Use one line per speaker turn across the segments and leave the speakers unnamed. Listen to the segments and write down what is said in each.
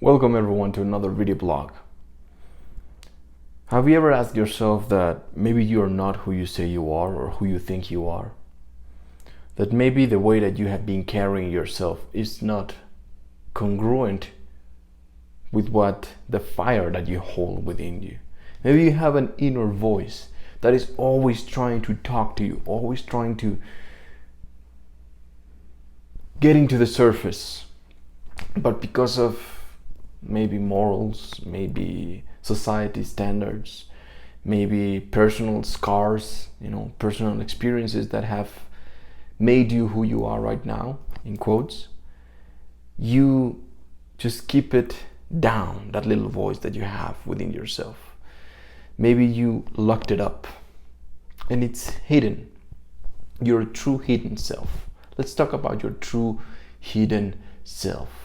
Welcome everyone to another video blog. Have you ever asked yourself that maybe you are not who you say you are or who you think you are? That maybe the way that you have been carrying yourself is not congruent with what the fire that you hold within you. Maybe you have an inner voice that is always trying to talk to you, always trying to get into the surface. But because of maybe morals, maybe society standards, maybe personal scars, personal experiences that have made you who you are right now, in quotes, you just keep it down, that little voice that you have within yourself. Maybe you locked it up and it's hidden, your true hidden self. Let's talk about your true hidden self.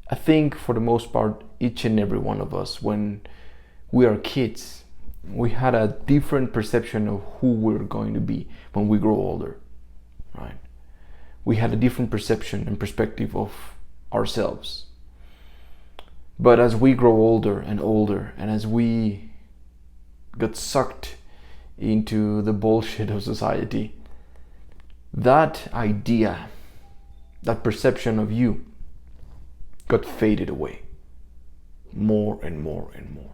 I think for the most part, each and every one of us, when we are kids, we had a different perception of who we're going to be when we grow older, right? We had a different perception and perspective of ourselves. But as we grow older and older, and as we got sucked into the bullshit of society, that idea, that perception of you got faded away more and more and more.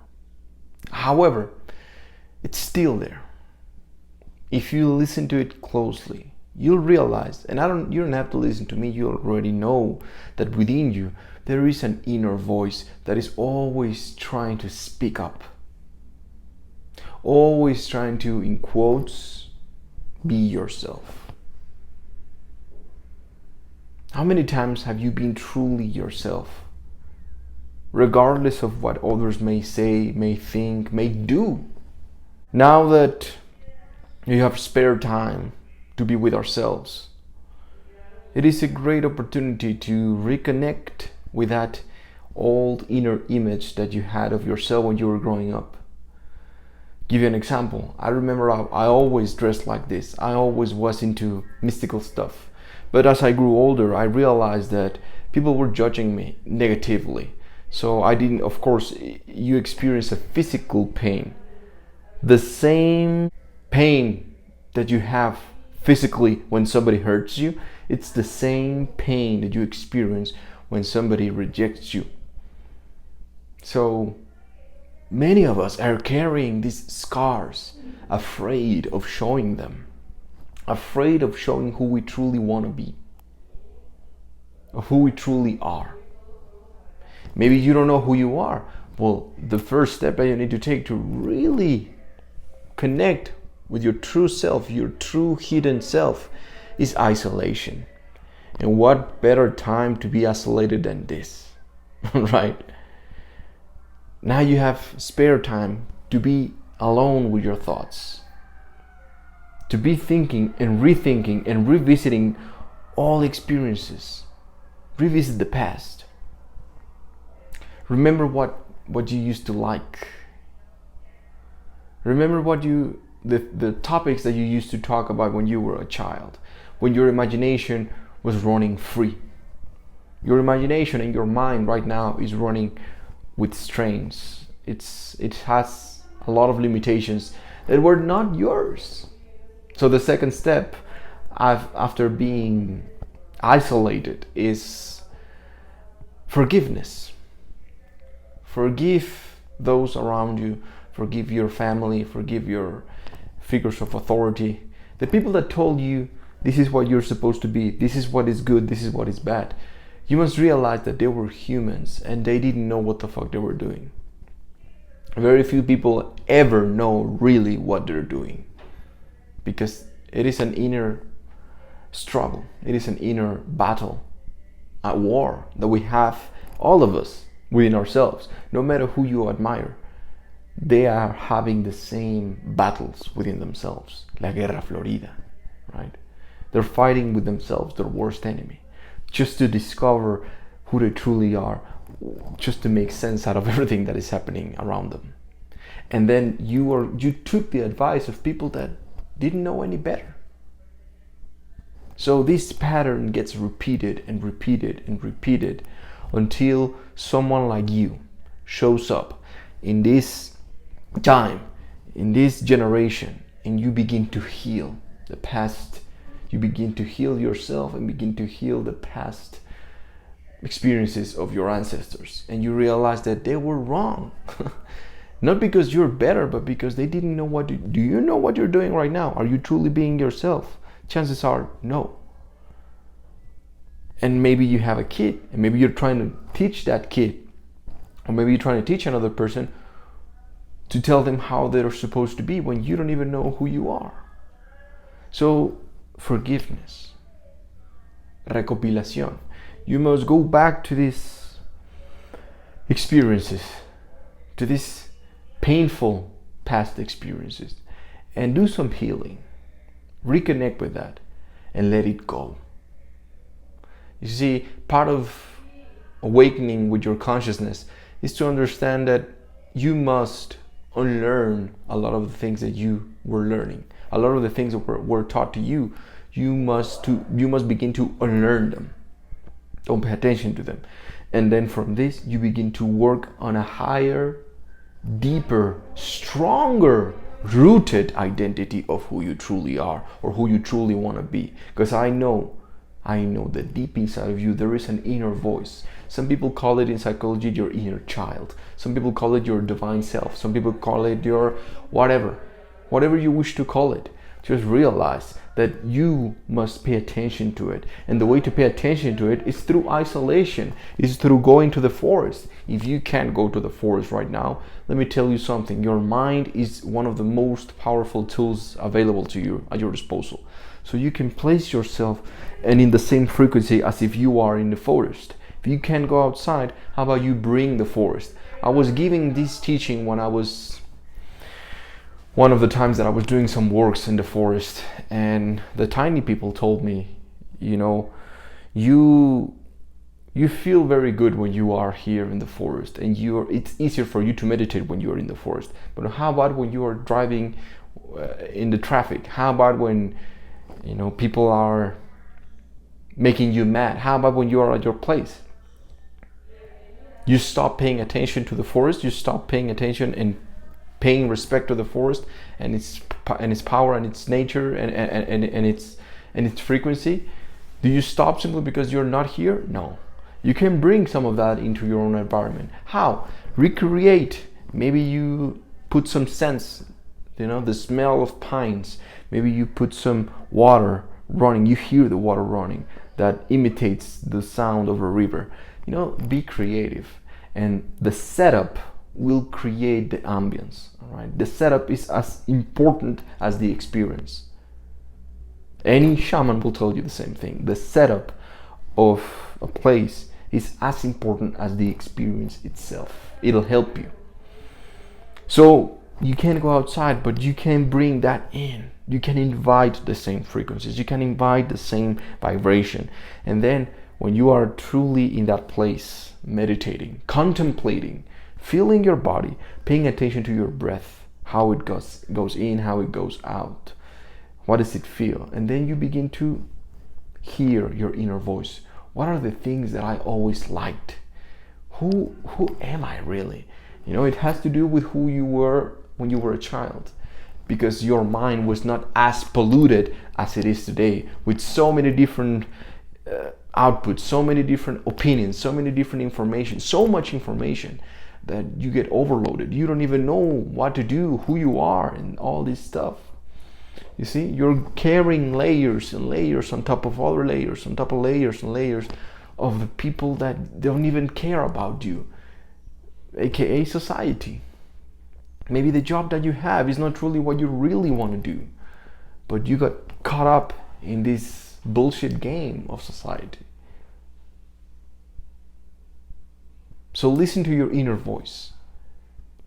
However, it's still there. If you listen to it closely, you'll realize, and you don't have to listen to me, you already know that within you there is an inner voice that is always trying to speak up, always trying to, in quotes, be yourself. How many times have you been truly yourself, regardless of what others may say, may think, may do? Now that you have spare time to be with ourselves, it is a great opportunity to reconnect with that old inner image that you had of yourself when you were growing up. Give you an example. I remember I always dressed like this. I always was into mystical stuff. But as I grew older, I realized that people were judging me negatively. So I didn't, of course, you experience a physical pain. The same pain that you have physically when somebody hurts you, it's the same pain that you experience when somebody rejects you. So many of us are carrying these scars, afraid of showing them. Afraid of showing who we truly want to be, of who we truly are. Maybe you don't know who you are. Well, the first step that you need to take to really connect with your true self, your true hidden self, is isolation. And what better time to be isolated than this, right? Now you have spare time to be alone with your thoughts, to be thinking and rethinking and revisiting all experiences. Revisit the past. Remember what you used to like. Remember the topics that you used to talk about when you were a child, when your imagination was running free. Your imagination and your mind right now is running with strains. It has a lot of limitations that were not yours. So the second step after being isolated is forgiveness. Forgive those around you, forgive your family, forgive your figures of authority, the people that told you this is what you're supposed to be, this is what is good, this is what is bad. You must realize that they were humans and they didn't know what the fuck they were doing. Very few people ever know really what they're doing, because it is an inner struggle, it is an inner battle, a war that we have, all of us, within ourselves. No matter who you admire, they are having the same battles within themselves. La Guerra Florida, right? They're fighting with themselves, their worst enemy, just to discover who they truly are, just to make sense out of everything that is happening around them. And then you took the advice of people that didn't know any better. So this pattern gets repeated and repeated and repeated until someone like you shows up in this time, in this generation, and you begin to heal the past. You begin to heal yourself and begin to heal the past experiences of your ancestors, and you realize that they were wrong. Not because you're better, but because they didn't know what to do. You know what you're doing right now? Are you truly being yourself? Chances are no. And maybe you have a kid, and maybe you're trying to teach that kid, or maybe you're trying to teach another person to tell them how they're supposed to be when you don't even know who you are. So, forgiveness, recopilación. You must go back to these experiences, to these painful past experiences, and do some healing. Reconnect with that and let it go. You see, part of awakening with your consciousness is to understand that you must unlearn a lot of the things that you were learning. A lot of the things that were taught to you, you must begin to unlearn them. Don't pay attention to them. And then from this, you begin to work on a higher, deeper, stronger rooted identity of who you truly are or who you truly want to be. Because I know that deep inside of you, there is an inner voice. Some people call it in psychology your inner child. Some people call it your divine self. Some people call it your whatever you wish to call it. Just realize that you must pay attention to it. And the way to pay attention to it is through isolation, is through going to the forest. If you can't go to the forest right now, let me tell you something. Your mind is one of the most powerful tools available to you at your disposal. So you can place yourself and in the same frequency as if you are in the forest. If you can't go outside, how about you bring the forest? I was giving this teaching when I was one of the times that I was doing some works in the forest, and the tiny people told me, you feel very good when you are here in the forest, and it's easier for you to meditate when you are in the forest. But how about when you are driving in the traffic? How about when people are making you mad? How about when you are at your place? You stop paying attention to the forest. You stop paying attention and paying respect to the forest and its power and its nature and its frequency. Do you stop simply because you're not here? No. You can bring some of that into your own environment. How? Recreate. Maybe you put some scents, the smell of pines. Maybe you put some water running. You hear the water running that imitates the sound of a river. Be creative, and the setup will create the ambience. All right, the setup is as important as the experience. Any shaman will tell you the same thing. The setup of a place is as important as the experience itself. It'll help you. So you can't go outside, but you can bring that in. You can invite the same frequencies. You can invite the same vibration. And then when you are truly in that place, meditating, contemplating, feeling your body, paying attention to your breath, how it goes in, how it goes out, what does it feel? And then you begin to hear your inner voice. What are the things that I always liked? Who am I really? It has to do with who you were when you were a child, because your mind was not as polluted as it is today, with so many different outputs, so many different opinions, so many different information, so much information that you get overloaded. You don't even know what to do, who you are, and all this stuff. You see, you're carrying layers and layers on top of other layers, on top of layers and layers of the people that don't even care about you, aka society. Maybe the job that you have is not truly what you really want to do, but you got caught up in this bullshit game of society. So listen to your inner voice.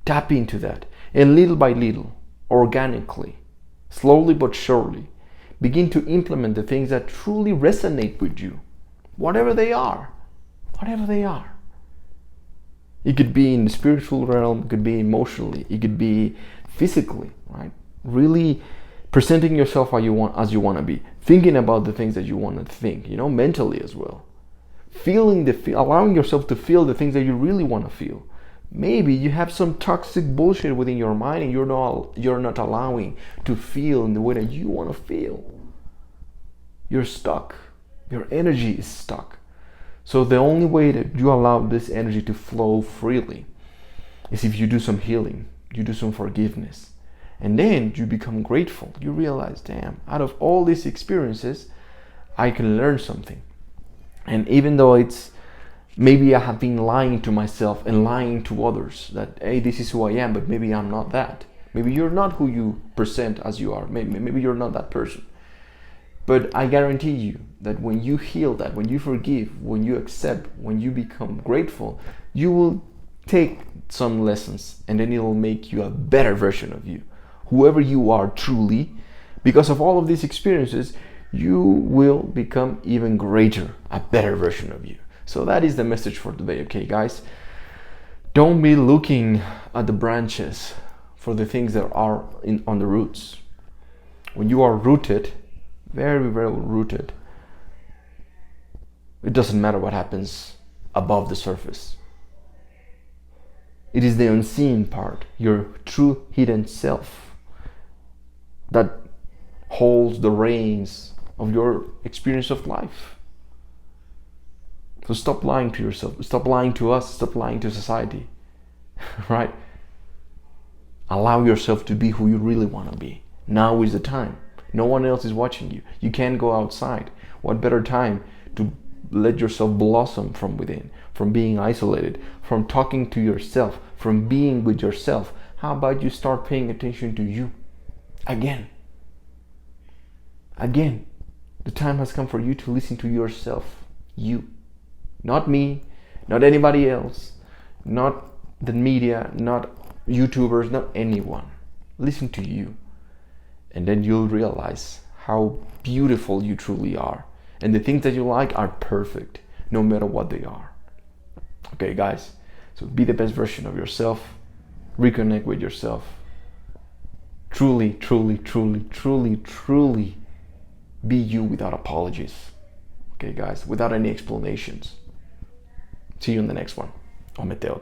Tap into that. And little by little, organically, slowly but surely, begin to implement the things that truly resonate with you. Whatever they are. Whatever they are. It could be in the spiritual realm, it could be emotionally, it could be physically, right? Really presenting yourself as you want to be. Thinking about the things that you want to think, mentally as well. allowing yourself to feel the things that you really want to feel. Maybe you have some toxic bullshit within your mind and you're not allowing to feel in the way that you want to feel. You're stuck. Your energy is stuck. So the only way that you allow this energy to flow freely is if you do some healing, you do some forgiveness, and then you become grateful. You realize, damn, out of all these experiences, I can learn something. And even though it's maybe I have been lying to myself and lying to others that, hey, this is who I am, but maybe I'm not that. Maybe you're not who you present as you are. Maybe you're not that person. But I guarantee you that when you heal that, when you forgive, when you accept, when you become grateful, you will take some lessons and then it will make you a better version of you. Whoever you are truly, because of all of these experiences, you will become even greater, a better version of you. So that is the message for today, okay, guys? Don't be looking at the branches for the things that are on the roots. When you are rooted, very, very rooted, it doesn't matter what happens above the surface. It is the unseen part, your true hidden self, that holds the reins of your experience of life. So stop lying to yourself, stop lying to us, stop lying to society, right? Allow yourself to be who you really want to be. Now is the time. No one else is watching you. You can't go outside. What better time to let yourself blossom from within, from being isolated, from talking to yourself, from being with yourself? How about you start paying attention to you? Again, the time has come for you to listen to yourself. You. Not me, not anybody else, not the media, not YouTubers, not anyone. Listen to you. And then you'll realize how beautiful you truly are. And the things that you like are perfect, no matter what they are. Okay, guys, so be the best version of yourself. Reconnect with yourself. Truly, truly, truly, truly, truly be you without apologies. Okay, guys, without any explanations. See you in the next one. On Meteor.